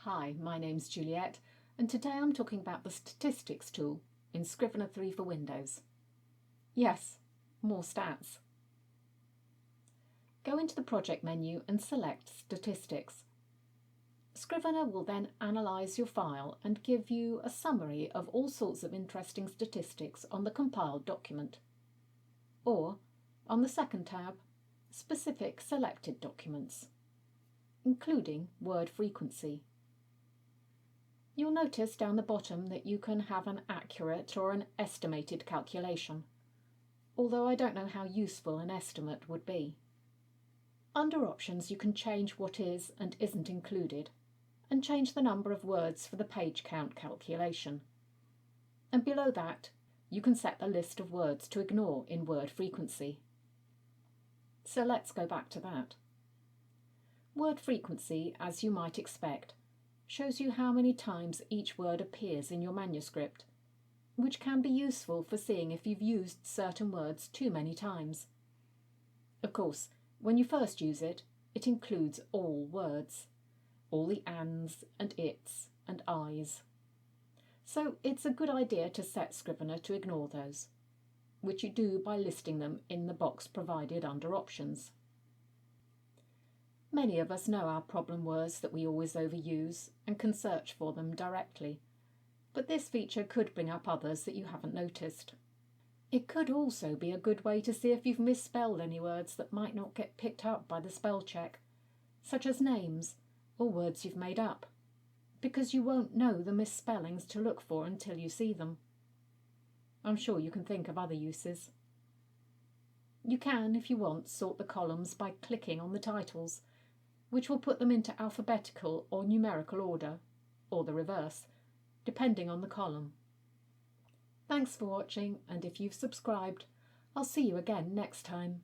Hi, my name's Juliet, and today I'm talking about the Statistics tool in Scrivener 3 for Windows. Yes, more stats. Go into the Project menu and select Statistics. Scrivener will then analyse your file and give you a summary of all sorts of interesting statistics on the compiled document. Or, on the second tab, Specific Selected Documents, including word frequency. You'll notice down the bottom that you can have an accurate or an estimated calculation, although I don't know how useful an estimate would be. Under Options you can change what is and isn't included, and change the number of words for the page count calculation. And below that, you can set the list of words to ignore in word frequency. So let's go back to that. Word frequency, as you might expect, shows you how many times each word appears in your manuscript, which can be useful for seeing if you've used certain words too many times. Of course, when you first use it, it includes all words, all the ands and its and I's. So it's a good idea to set Scrivener to ignore those, which you do by listing them in the box provided under Options. Many of us know our problem words that we always overuse and can search for them directly, but this feature could bring up others that you haven't noticed. It could also be a good way to see if you've misspelled any words that might not get picked up by the spell check, such as names or words you've made up, because you won't know the misspellings to look for until you see them. I'm sure you can think of other uses. You can, if you want, sort the columns by clicking on the titles, which will put them into alphabetical or numerical order, or the reverse, depending on the column. Thanks for watching, and if you've subscribed, I'll see you again next time.